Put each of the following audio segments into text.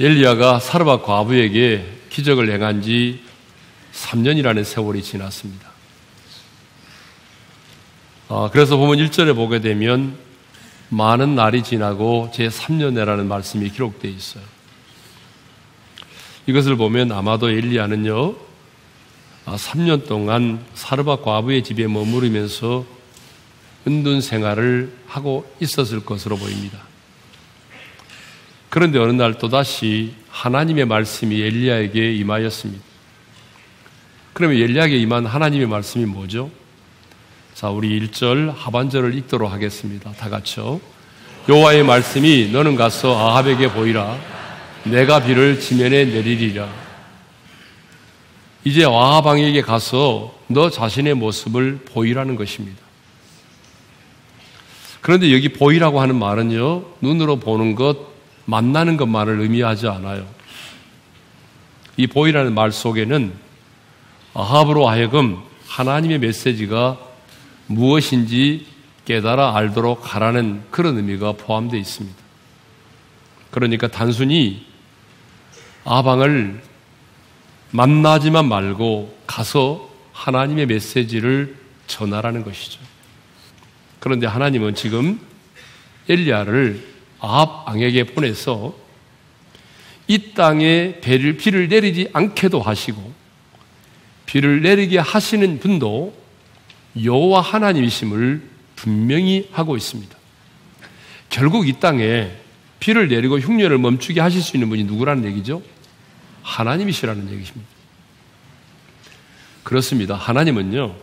엘리야가 사르밧 과부에게 기적을 행한 지 3년이라는 세월이 지났습니다. 그래서 보면 1절에 보게 되면 많은 날이 지나고 제3년에라는 말씀이 기록되어 있어요. 이것을 보면 아마도 엘리야는요 3년 동안 사르밧 과부의 집에 머무르면서 은둔 생활을 하고 있었을 것으로 보입니다. 그런데 어느 날 또다시 하나님의 말씀이 엘리야에게 임하였습니다. 그러면 엘리야에게 임한 하나님의 말씀이 뭐죠? 자, 우리 1절 하반절을 읽도록 하겠습니다. 다 같이요. 여호와의 말씀이 너는 가서 아합에게 보이라. 내가 비를 지면에 내리리라. 이제 아합 왕에게 가서 너 자신의 모습을 보이라는 것입니다. 그런데 여기 보이라고 하는 말은요, 눈으로 보는 것, 만나는 것만을 의미하지 않아요. 이 보이라는 말 속에는 아합으로 하여금 하나님의 메시지가 무엇인지 깨달아 알도록 하라는 그런 의미가 포함되어 있습니다. 그러니까 단순히 아합 왕을 만나지만 말고 가서 하나님의 메시지를 전하라는 것이죠. 그런데 하나님은 지금 엘리야를 아합 왕에게 보내서 이 땅에 비를 내리지 않게도 하시고 비를 내리게 하시는 분도 여호와 하나님이심을 분명히 하고 있습니다. 결국 이 땅에 비를 내리고 흉년을 멈추게 하실 수 있는 분이 누구라는 얘기죠? 하나님이시라는 얘기입니다. 그렇습니다. 하나님은요,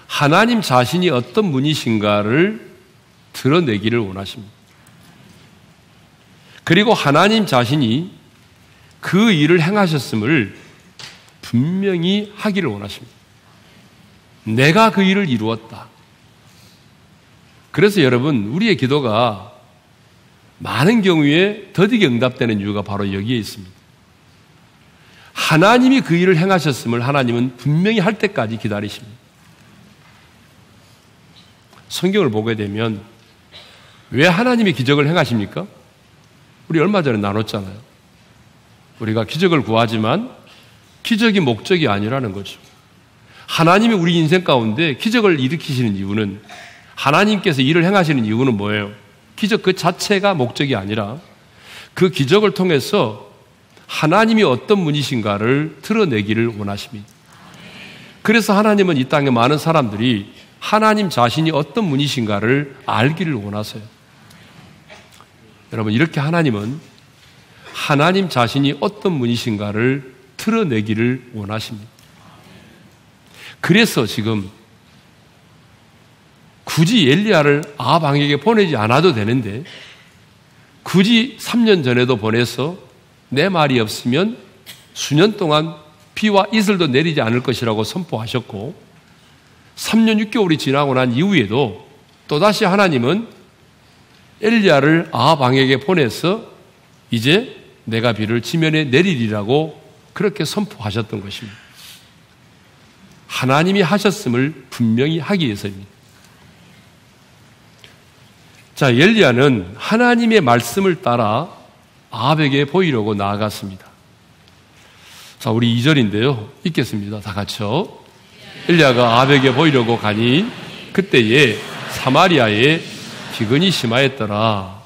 하나님 자신이 어떤 분이신가를 드러내기를 원하십니다. 그리고 하나님 자신이 그 일을 행하셨음을 분명히 하기를 원하십니다. 내가 그 일을 이루었다. 그래서 여러분, 우리의 기도가 많은 경우에 더디게 응답되는 이유가 바로 여기에 있습니다. 하나님이 그 일을 행하셨음을 하나님은 분명히 할 때까지 기다리십니다. 성경을 보게 되면 왜 하나님이 기적을 행하십니까? 우리 얼마 전에 나눴잖아요. 우리가 기적을 구하지만 기적이 목적이 아니라는 거죠. 하나님이 우리 인생 가운데 기적을 일으키시는 이유는, 하나님께서 일을 행하시는 이유는 뭐예요? 기적 그 자체가 목적이 아니라 그 기적을 통해서 하나님이 어떤 분이신가를 드러내기를 원하십니다. 그래서 하나님은 이 땅에 많은 사람들이 하나님 자신이 어떤 분이신가를 알기를 원하세요. 여러분, 이렇게 하나님은 하나님 자신이 어떤 분이신가를 드러내기를 원하십니다. 그래서 지금 굳이 엘리야를 아합 왕에게 보내지 않아도 되는데 굳이 3년 전에도 보내서 내 말이 없으면 수년 동안 비와 이슬도 내리지 않을 것이라고 선포하셨고 3년 6개월이 지나고 난 이후에도 또다시 하나님은 엘리야를 아합 왕에게 보내서 이제 내가 비를 지면에 내리리라고 그렇게 선포하셨던 것입니다. 하나님이 하셨음을 분명히 하기 위해서입니다. 자, 엘리야는 하나님의 말씀을 따라 아합에게 보이려고 나아갔습니다. 자, 우리 2절인데요. 읽겠습니다. 다 같이요. 엘리야가 아합에게 보이려고 가니 그때에 사마리아에 기근이 심하였더라.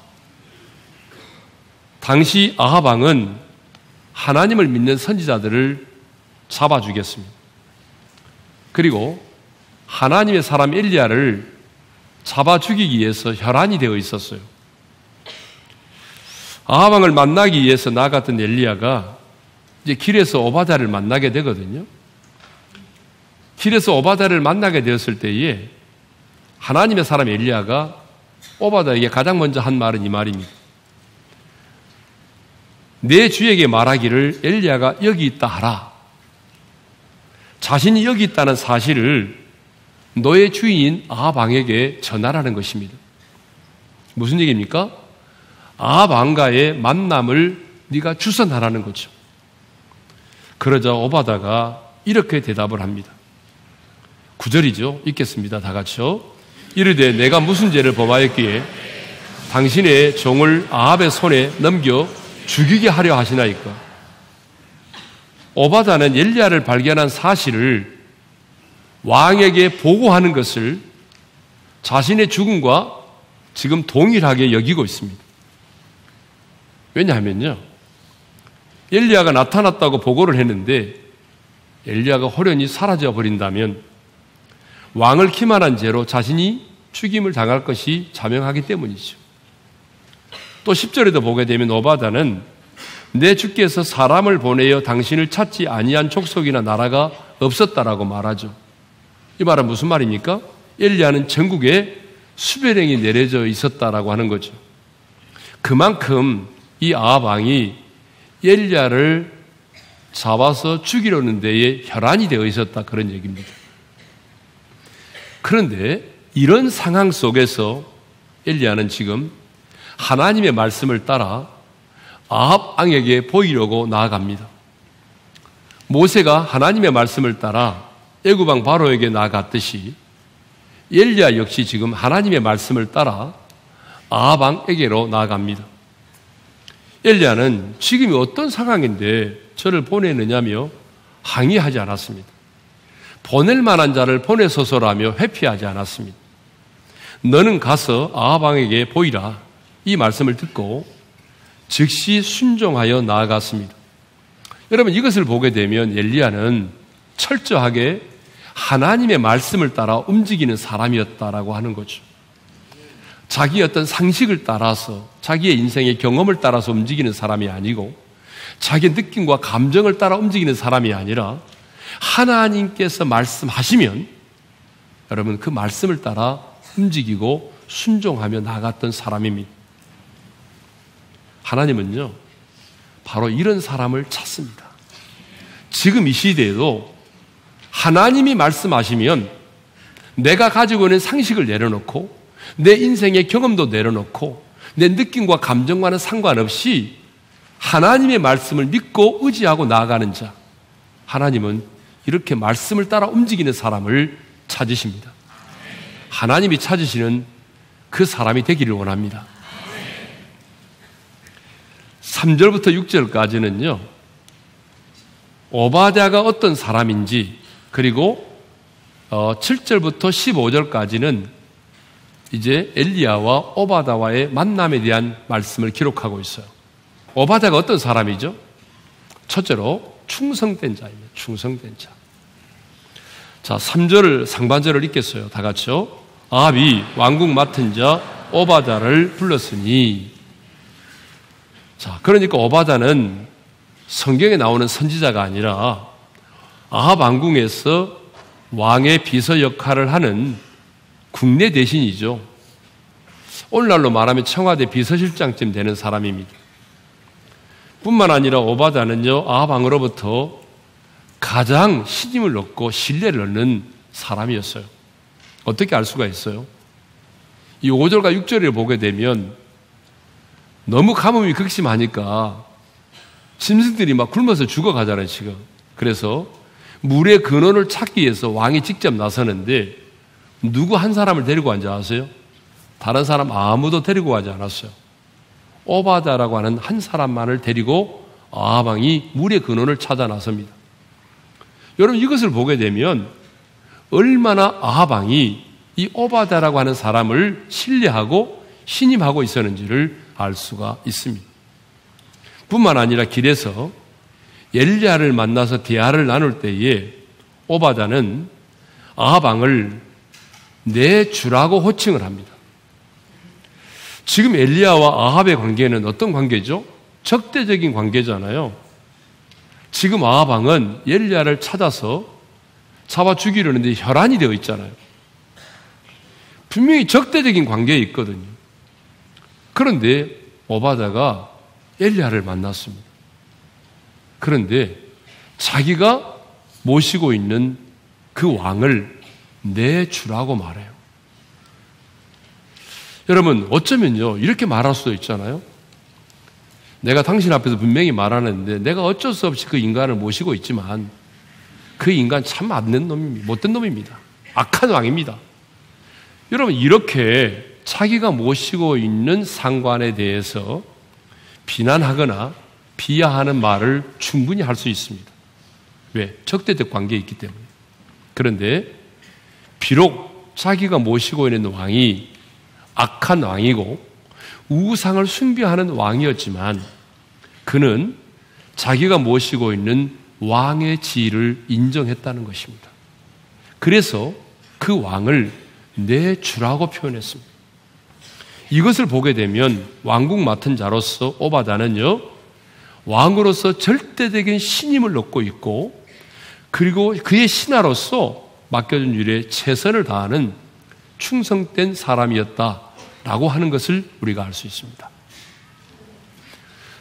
당시 아합 왕은 하나님을 믿는 선지자들을 잡아 죽였습니다. 그리고 하나님의 사람 엘리야를 잡아 죽이기 위해서 혈안이 되어 있었어요. 아합 왕을 만나기 위해서 나갔던 엘리야가 이제 길에서 오바댜를 만나게 되거든요. 길에서 오바댜를 만나게 되었을 때에 하나님의 사람 엘리야가 오바댜에게 가장 먼저 한 말은 이 말입니다. 내 주에게 말하기를 엘리야가 여기 있다 하라. 자신이 여기 있다는 사실을 너의 주인인 아합 왕에게 전하라는 것입니다. 무슨 얘기입니까? 아합 왕과의 만남을 네가 주선하라는 거죠. 그러자 오바댜가 이렇게 대답을 합니다. 9절이죠. 읽겠습니다. 다 같이요. 이르되 내가 무슨 죄를 범하였기에 당신의 종을 아합의 손에 넘겨 죽이게 하려 하시나이까? 오바다는 엘리야를 발견한 사실을 왕에게 보고하는 것을 자신의 죽음과 지금 동일하게 여기고 있습니다. 왜냐하면요, 엘리야가 나타났다고 보고를 했는데 엘리야가 호련히 사라져 버린다면 왕을 기만한 죄로 자신이 죽임을 당할 것이 자명하기 때문이죠. 또 10절에도 보게 되면 오바다는 내 주께서 사람을 보내어 당신을 찾지 아니한 족속이나 나라가 없었다라고 말하죠. 이 말은 무슨 말입니까? 엘리야는 전국에 수배령이 내려져 있었다라고 하는 거죠. 그만큼 이 아합 왕이 엘리야를 잡아서 죽이려는 데에 혈안이 되어 있었다, 그런 얘기입니다. 그런데 이런 상황 속에서 엘리야는 지금 하나님의 말씀을 따라 아합 왕에게 보이려고 나아갑니다. 모세가 하나님의 말씀을 따라 애굽 왕 바로에게 나아갔듯이 엘리야 역시 지금 하나님의 말씀을 따라 아합 왕에게로 나아갑니다. 엘리야는 지금이 어떤 상황인데 저를 보내느냐며 항의하지 않았습니다. 보낼 만한 자를 보내소서라며 회피하지 않았습니다. 너는 가서 아합 왕에게 보이라, 이 말씀을 듣고 즉시 순종하여 나아갔습니다. 여러분, 이것을 보게 되면 엘리야는 철저하게 하나님의 말씀을 따라 움직이는 사람이었다라고 하는 거죠. 자기의 어떤 상식을 따라서, 자기의 인생의 경험을 따라서 움직이는 사람이 아니고 자기의 느낌과 감정을 따라 움직이는 사람이 아니라 하나님께서 말씀하시면 여러분 그 말씀을 따라 움직이고 순종하며 나갔던 사람입니다. 하나님은요, 바로 이런 사람을 찾습니다. 지금 이 시대에도 하나님이 말씀하시면 내가 가지고 있는 상식을 내려놓고 내 인생의 경험도 내려놓고 내 느낌과 감정과는 상관없이 하나님의 말씀을 믿고 의지하고 나아가는 자, 하나님은 이렇게 말씀을 따라 움직이는 사람을 찾으십니다. 하나님이 찾으시는 그 사람이 되기를 원합니다. 3절부터 6절까지는요, 오바댜가 어떤 사람인지, 그리고 7절부터 15절까지는 이제 엘리야와 오바다와의 만남에 대한 말씀을 기록하고 있어요. 오바댜가 어떤 사람이죠? 첫째로 충성된 자입니다. 충성된 자. 자, 3절 상반절을 읽겠어요. 다 같이요. 아합이 왕국 맡은 자 오바댜를 불렀으니. 자, 그러니까 오바댜는 성경에 나오는 선지자가 아니라 아합 왕궁에서 왕의 비서 역할을 하는 국내 대신이죠. 오늘날로 말하면 청와대 비서실장쯤 되는 사람입니다. 뿐만 아니라 오바댜는요, 아합 왕으로부터 가장 신임을 얻고 신뢰를 얻는 사람이었어요. 어떻게 알 수가 있어요? 이 5절과 6절을 보게 되면 너무 가뭄이 극심하니까 짐승들이 막 굶어서 죽어가잖아요, 지금. 그래서 물의 근원을 찾기 위해서 왕이 직접 나서는데 누구 한 사람을 데리고 간지 아세요? 다른 사람 아무도 데리고 가지 않았어요. 오바댜라고 하는 한 사람만을 데리고 아합 왕이 물의 근원을 찾아 나섭니다. 여러분, 이것을 보게 되면 얼마나 아합 왕이 이 오바댜라고 하는 사람을 신뢰하고 신임하고 있었는지를 알 수가 있습니다. 뿐만 아니라 길에서 엘리야를 만나서 대화를 나눌 때에 오바댜는 아합 왕을 내 주라고 호칭을 합니다. 지금 엘리야와 아합의 관계는 어떤 관계죠? 적대적인 관계잖아요. 지금 아합 왕은 엘리야를 찾아서 잡아 죽이려는데 혈안이 되어 있잖아요. 분명히 적대적인 관계에 있거든요. 그런데 오바댜가 엘리야를 만났습니다. 그런데 자기가 모시고 있는 그 왕을 내 주라고 말해요. 여러분, 어쩌면요, 이렇게 말할 수도 있잖아요. 내가 당신 앞에서 분명히 말하는데 내가 어쩔 수 없이 그 인간을 모시고 있지만 그 인간 참 안 된 놈입니다. 못된 놈입니다. 악한 왕입니다. 여러분, 이렇게 자기가 모시고 있는 상관에 대해서 비난하거나 비하하는 말을 충분히 할 수 있습니다. 왜? 적대적 관계에 있기 때문에. 그런데 비록 자기가 모시고 있는 왕이 악한 왕이고 우상을 숭배하는 왕이었지만 그는 자기가 모시고 있는 왕의 지위를 인정했다는 것입니다. 그래서 그 왕을 내 주라고 표현했습니다. 이것을 보게 되면 왕국 맡은 자로서 오바다는요, 왕으로서 절대적인 신임을 얻고 있고, 그리고 그의 신하로서 맡겨준 일에 최선을 다하는 충성된 사람이었다라고 하는 것을 우리가 알 수 있습니다.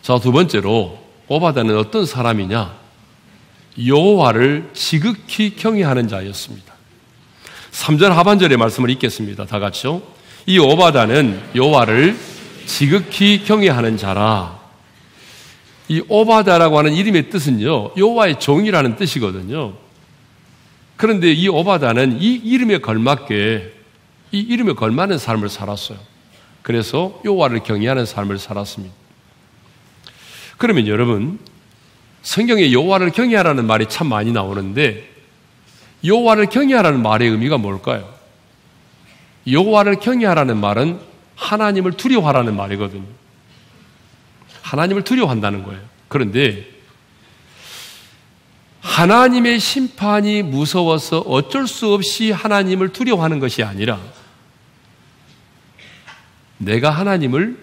자, 두 번째로 오바다는 어떤 사람이냐? 여호와를 지극히 경외하는 자였습니다. 3절 하반절의 말씀을 읽겠습니다. 다 같이요. 이 오바다는 여호와를 지극히 경외하는 자라. 이 오바다라고 하는 이름의 뜻은요, 여호와의 종이라는 뜻이거든요. 그런데 이 오바다는 이 이름에 걸맞게, 이 이름에 걸맞는 삶을 살았어요. 그래서 여호와를 경외하는 삶을 살았습니다. 그러면 여러분, 성경에 여호와를 경외하라는 말이 참 많이 나오는데 여호와를 경외하라는 말의 의미가 뭘까요? 여호와를 경외하라는 말은 하나님을 두려워하라는 말이거든요. 하나님을 두려워한다는 거예요. 그런데 하나님의 심판이 무서워서 어쩔 수 없이 하나님을 두려워하는 것이 아니라 내가 하나님을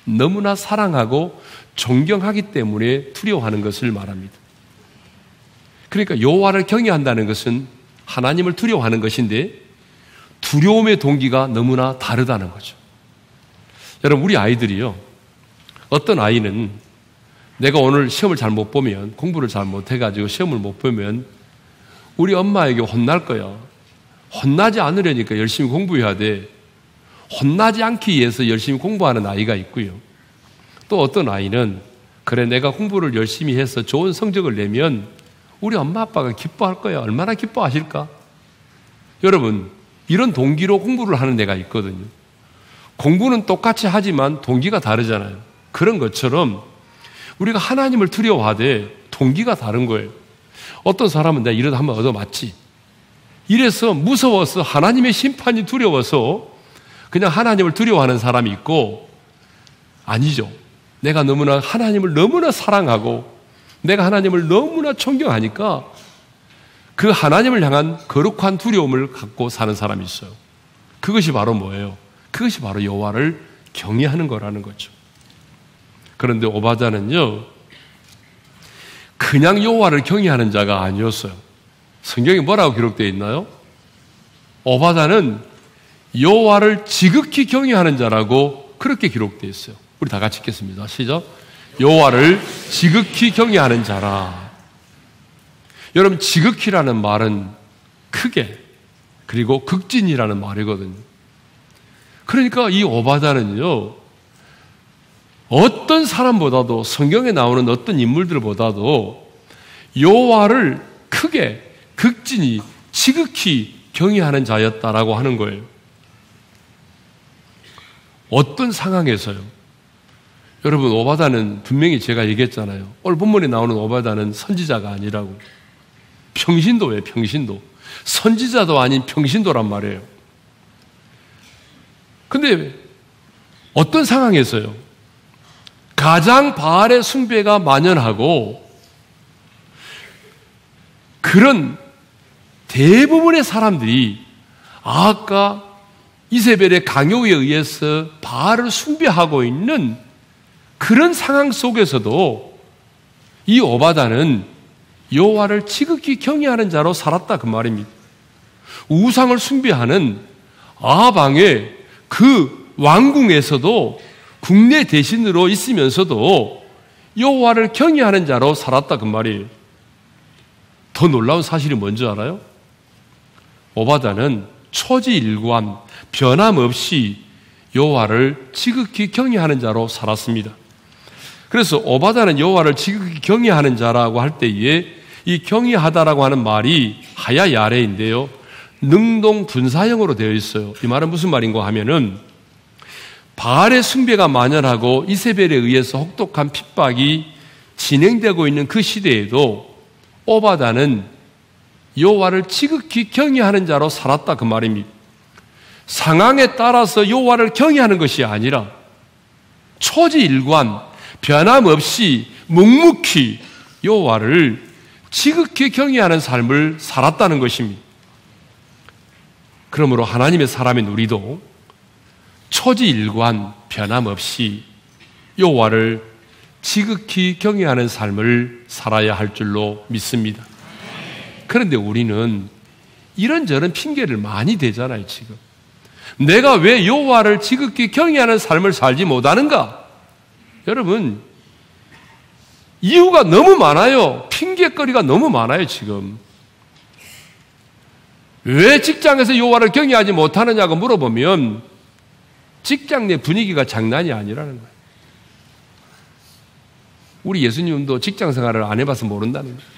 너무나 사랑하고 존경하기 때문에 두려워하는 것을 말합니다. 그러니까 여호와를 경외한다는 것은 하나님을 두려워하는 것인데 두려움의 동기가 너무나 다르다는 거죠. 여러분, 우리 아이들이요, 어떤 아이는 내가 오늘 시험을 잘 못 보면, 공부를 잘 못해가지고 시험을 못 보면 우리 엄마에게 혼날 거야. 혼나지 않으려니까 열심히 공부해야 돼. 혼나지 않기 위해서 열심히 공부하는 아이가 있고요. 또 어떤 아이는 그래, 내가 공부를 열심히 해서 좋은 성적을 내면 우리 엄마 아빠가 기뻐할 거야. 얼마나 기뻐하실까? 여러분, 이런 동기로 공부를 하는 애가 있거든요. 공부는 똑같이 하지만 동기가 다르잖아요. 그런 것처럼 우리가 하나님을 두려워하되 동기가 다른 거예요. 어떤 사람은 내가 이러다 한번 얻어맞지. 이래서 무서워서 하나님의 심판이 두려워서 그냥 하나님을 두려워하는 사람이 있고, 아니죠. 내가 너무나 하나님을 너무나 사랑하고 내가 하나님을 너무나 존경하니까 그 하나님을 향한 거룩한 두려움을 갖고 사는 사람이 있어요. 그것이 바로 뭐예요? 그것이 바로 여호와를 경외하는 거라는 거죠. 그런데 오바다는요, 그냥 여호와를 경외하는 자가 아니었어요. 성경에 뭐라고 기록되어 있나요? 오바다는 여호와를 지극히 경외하는 자라고 그렇게 기록되어 있어요. 우리 다 같이 읽겠습니다. 시작. 여호와를 지극히 경외하는 자라. 여러분, 지극히라는 말은 크게, 그리고 극진이라는 말이거든요. 그러니까 이 오바다는요, 어떤 사람보다도, 성경에 나오는 어떤 인물들보다도 여호와를 크게, 극진히, 지극히 경외하는 자였다라고 하는 거예요. 어떤 상황에서요? 여러분, 오바다는 분명히 제가 얘기했잖아요. 오늘 본문에 나오는 오바다는 선지자가 아니라고. 평신도예요, 평신도. 선지자도 아닌 평신도란 말이에요. 근데 어떤 상황에서요? 가장 바알의 숭배가 만연하고 그런 대부분의 사람들이 아까 이세벨의 강요에 의해서 바알을 숭배하고 있는 그런 상황 속에서도 이 오바다는 여호와를 지극히 경외하는 자로 살았다, 그 말입니다. 우상을 숭배하는 아합 왕의 그 왕궁에서도 국내 대신으로 있으면서도 여호와를 경외하는 자로 살았다, 그 말이에요. 더 놀라운 사실이 뭔지 알아요? 오바다는 초지일관, 변함없이 여호와를 지극히 경외하는 자로 살았습니다. 그래서 오바다는 여호와를 지극히 경외하는 자라고 할 때에 이 경외하다라고 하는 말이 하야 야레인데요, 능동 분사형으로 되어 있어요. 이 말은 무슨 말인가 하면은 바알의 숭배가 만연하고 이세벨에 의해서 혹독한 핍박이 진행되고 있는 그 시대에도 오바다는 여호와를 지극히 경외하는 자로 살았다 그 말입니다. 상황에 따라서 여호와를 경외하는 것이 아니라 초지일관 변함없이 묵묵히 여호와를 지극히 경외하는 삶을 살았다는 것입니다. 그러므로 하나님의 사람인 우리도 초지일관 변함없이 여호와를 지극히 경외하는 삶을 살아야 할 줄로 믿습니다. 그런데 우리는 이런저런 핑계를 많이 대잖아요. 지금 내가 왜 여호와를 지극히 경외하는 삶을 살지 못하는가? 여러분, 이유가 너무 많아요. 핑계거리가 너무 많아요. 지금 왜 직장에서 여호와를 경외하지 못하느냐고 물어보면 직장 내 분위기가 장난이 아니라는 거예요. 우리 예수님도 직장 생활을 안 해봐서 모른다는 거예요.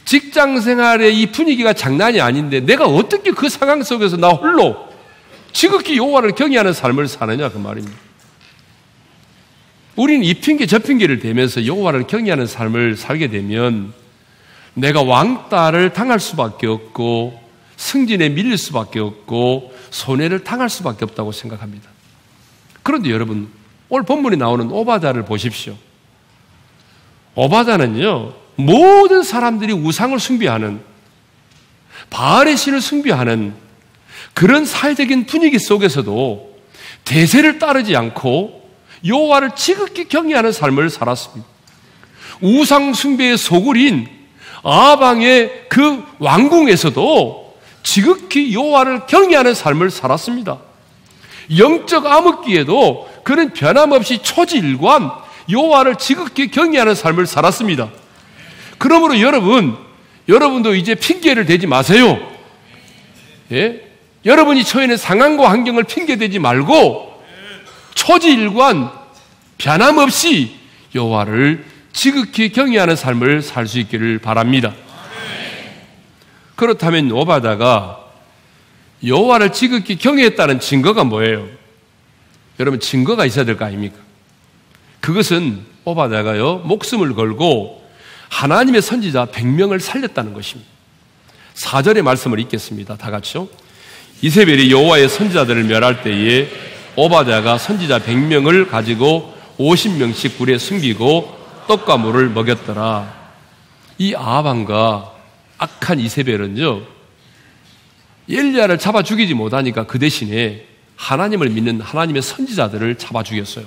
직장 생활의 이 분위기가 장난이 아닌데 내가 어떻게 그 상황 속에서 나 홀로 지극히 여호와를 경외하는 삶을 사느냐 그 말입니다. 우리는 이 핑계 저 핑계를 대면서 여호와를 경외하는 삶을 살게 되면 내가 왕따를 당할 수밖에 없고 승진에 밀릴 수밖에 없고 손해를 당할 수밖에 없다고 생각합니다. 그런데 여러분, 오늘 본문에 나오는 오바다를 보십시오. 오바다는요, 모든 사람들이 우상을 숭배하는, 바알의 신을 숭배하는 그런 사회적인 분위기 속에서도 대세를 따르지 않고 여호와를 지극히 경외하는 삶을 살았습니다. 우상 숭배의 소굴인 아방의 그 왕궁에서도 지극히 여호와를 경외하는 삶을 살았습니다. 영적 암흑기에도 그는 변함없이 초지일관 여호와를 지극히 경외하는 삶을 살았습니다. 그러므로 여러분도 이제 핑계를 대지 마세요. 예? 여러분이 처해 있는 상황과 환경을 핑계대지 말고 초지일관 변함없이 여호와를 지극히 경외하는 삶을 살 수 있기를 바랍니다. 그렇다면 오바다가 여호와를 지극히 경외했다는 증거가 뭐예요? 여러분, 증거가 있어야 될 거 아닙니까? 그것은 오바다가요, 목숨을 걸고 하나님의 선지자 100명을 살렸다는 것입니다. 4절의 말씀을 읽겠습니다. 다 같이요. 이세벨이 여호와의 선지자들을 멸할 때에 오바다가 선지자 100명을 가지고 50명씩 굴에 숨기고 떡과 물을 먹였더라. 이 아합왕과 악한 이세벨은요, 엘리야를 잡아 죽이지 못하니까 그 대신에 하나님을 믿는 하나님의 선지자들을 잡아 죽였어요.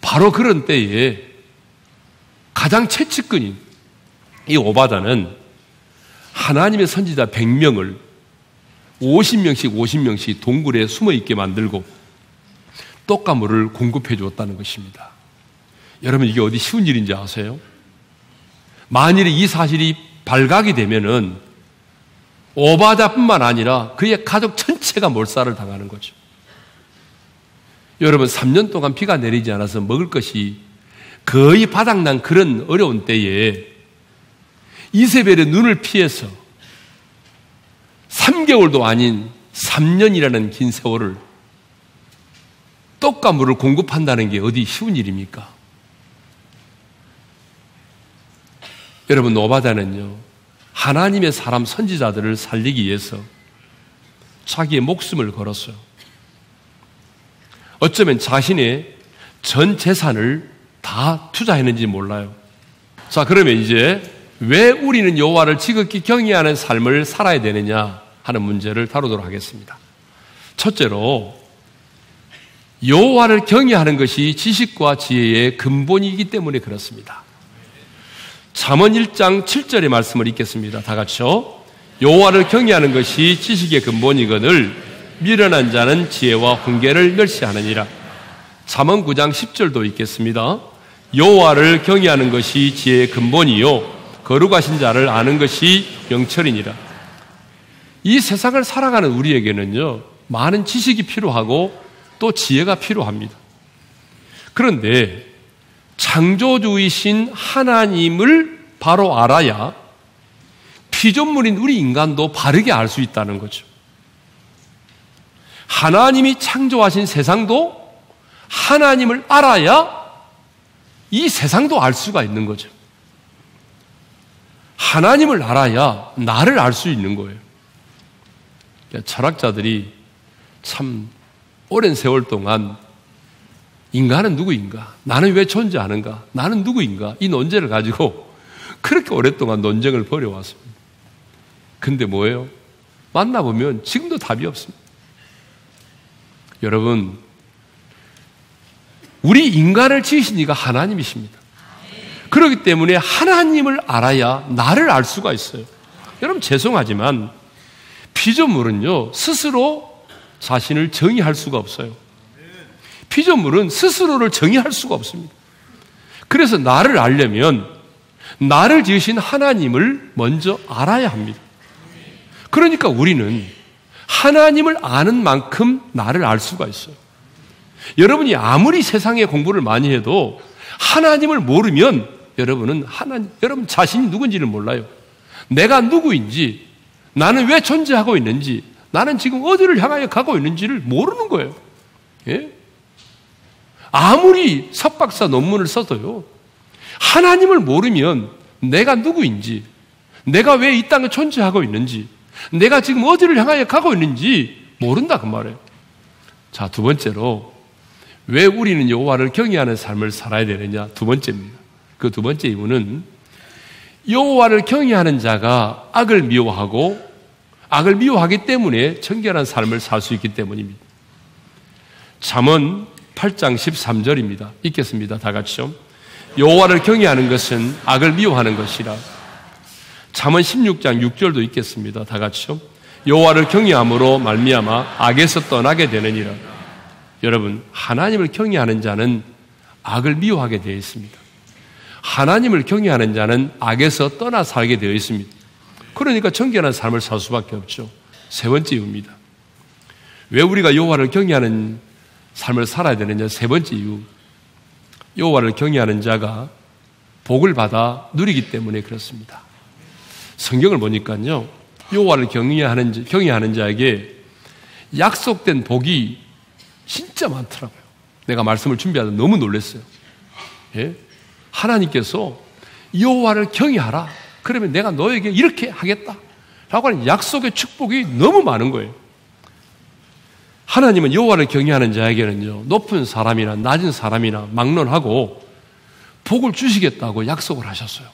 바로 그런 때에 가장 최측근인 이 오바다는 하나님의 선지자 100명을 50명씩 동굴에 숨어있게 만들고 떡과 물을 공급해 주었다는 것입니다. 여러분, 이게 어디 쉬운 일인지 아세요? 만일에 이 사실이 발각이 되면은 오바다뿐만 아니라 그의 가족 전체가 몰살을 당하는 거죠. 여러분, 3년 동안 비가 내리지 않아서 먹을 것이 거의 바닥난 그런 어려운 때에 이세벨의 눈을 피해서 3개월도 아닌 3년이라는 긴 세월을 떡과 물을 공급한다는 게 어디 쉬운 일입니까? 여러분, 오바다는요, 하나님의 사람 선지자들을 살리기 위해서 자기의 목숨을 걸었어요. 어쩌면 자신의 전 재산을 다 투자했는지 몰라요. 자, 그러면 이제 왜 우리는 여호와를 지극히 경외하는 삶을 살아야 되느냐 하는 문제를 다루도록 하겠습니다. 첫째로, 여호와를 경외하는 것이 지식과 지혜의 근본이기 때문에 그렇습니다. 잠언 1장 7절의 말씀을 읽겠습니다. 다 같이요. 여호와를 경외하는 것이 지식의 근본이거늘 미련한 자는 지혜와 훈계를 멸시하느니라. 잠언 9장 10절도 읽겠습니다. 여호와를 경외하는 것이 지혜의 근본이요 거룩하신 자를 아는 것이 명철이니라. 이 세상을 살아가는 우리에게는요, 많은 지식이 필요하고 또 지혜가 필요합니다. 그런데 창조주이신 하나님을 바로 알아야 피조물인 우리 인간도 바르게 알 수 있다는 거죠. 하나님이 창조하신 세상도 하나님을 알아야 이 세상도 알 수가 있는 거죠. 하나님을 알아야 나를 알 수 있는 거예요. 철학자들이 참 오랜 세월 동안 인간은 누구인가? 나는 왜 존재하는가? 나는 누구인가? 이 논제를 가지고 그렇게 오랫동안 논쟁을 벌여왔습니다. 근데 뭐예요? 만나보면 지금도 답이 없습니다. 여러분, 우리 인간을 지으신 이가 하나님이십니다. 그렇기 때문에 하나님을 알아야 나를 알 수가 있어요. 여러분, 죄송하지만 피조물은요, 스스로 자신을 정의할 수가 없어요. 피조물은 스스로를 정의할 수가 없습니다. 그래서 나를 알려면 나를 지으신 하나님을 먼저 알아야 합니다. 그러니까 우리는 하나님을 아는 만큼 나를 알 수가 있어요. 여러분이 아무리 세상에 공부를 많이 해도 하나님을 모르면 여러분 자신이 누군지를 몰라요. 내가 누구인지, 나는 왜 존재하고 있는지, 나는 지금 어디를 향하여 가고 있는지를 모르는 거예요. 예? 아무리 석박사 논문을 써도요, 하나님을 모르면 내가 누구인지, 내가 왜 이 땅에 존재하고 있는지, 내가 지금 어디를 향하여 가고 있는지 모른다 그 말이에요. 자, 두 번째로 왜 우리는 여호와를 경외하는 삶을 살아야 되느냐? 두 번째입니다. 그 두 번째 이유는 여호와를 경외하는 자가 악을 미워하기 때문에 정결한 삶을 살 수 있기 때문입니다. 잠언 8장 13절입니다. 읽겠습니다. 다 같이요. 여호와를 경외하는 것은 악을 미워하는 것이라. 잠언 16장 6절도 읽겠습니다. 다 같이요. 여호와를 경외함으로 말미암아 악에서 떠나게 되느니라. 여러분, 하나님을 경외하는 자는 악을 미워하게 되어 있습니다. 하나님을 경외하는 자는 악에서 떠나 살게 되어 있습니다. 그러니까 정결한 삶을 살 수밖에 없죠. 세 번째 이유입니다. 왜 우리가 여호와를 경외하는 삶을 살아야 되느냐? 세 번째 이유. 여호와를 경외하는 자가 복을 받아 누리기 때문에 그렇습니다. 성경을 보니까요, 여호와를 경외하는 자에게 약속된 복이 진짜 많더라고요. 내가 말씀을 준비하다 너무 놀랐어요. 예? 하나님께서 여호와를 경외하라. 그러면 내가 너에게 이렇게 하겠다. 라고 하는 약속의 축복이 너무 많은 거예요. 하나님은 여호와를 경외하는 자에게는요, 높은 사람이나 낮은 사람이나 막론하고 복을 주시겠다고 약속을 하셨어요.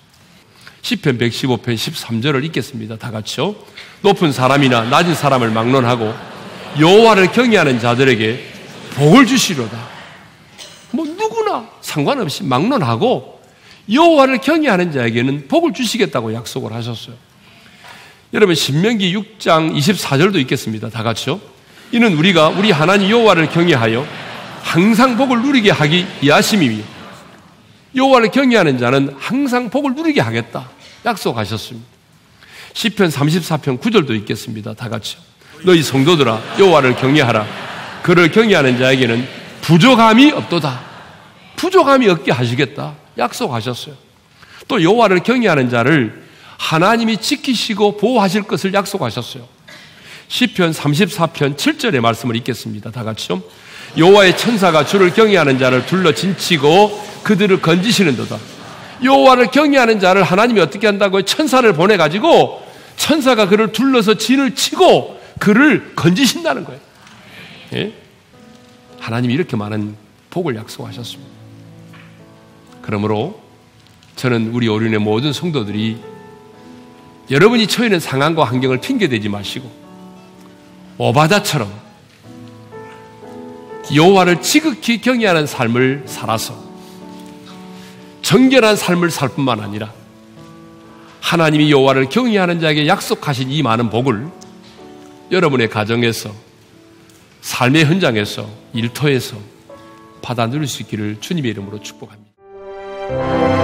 시편 115편 13절을 읽겠습니다. 다 같이요. 높은 사람이나 낮은 사람을 막론하고 여호와를 경외하는 자들에게 복을 주시로다. 뭐 누구나 상관없이 막론하고 여호와를 경외하는 자에게는 복을 주시겠다고 약속을 하셨어요. 여러분, 신명기 6장 24절도 읽겠습니다. 다 같이요. 이는 우리가 우리 하나님 여호와를 경외하여 항상 복을 누리게 하기 위하심이며, 여호와를 경외하는 자는 항상 복을 누리게 하겠다 약속하셨습니다. 시편 34편 9절도 읽겠습니다. 다 같이요. 너희 성도들아, 여호와를 경외하라. 그를 경외하는 자에게는 부족함이 없도다. 부족함이 없게 하시겠다 약속하셨어요. 또 여호와를 경외하는 자를 하나님이 지키시고 보호하실 것을 약속하셨어요. 시편 34편 7절의 말씀을 읽겠습니다. 다 같이요. 여호와의 천사가 주를 경외하는 자를 둘러 진치고 그들을 건지시는도다. 여호와를 경외하는 자를 하나님이 어떻게 한다고요? 천사를 보내가지고 천사가 그를 둘러서 진을 치고 그를 건지신다는 거예요. 예? 하나님이 이렇게 많은 복을 약속하셨습니다. 그러므로 저는 우리 오륜의 모든 성도들이 여러분이 처해 있는 상황과 환경을 핑계대지 마시고 오바다처럼 여호와를 지극히 경외하는 삶을 살아서 정결한 삶을 살 뿐만 아니라 하나님이 여호와를 경외하는 자에게 약속하신 이 많은 복을 여러분의 가정에서, 삶의 현장에서, 일터에서 받아 누릴 수 있기를 주님의 이름으로 축복합니다.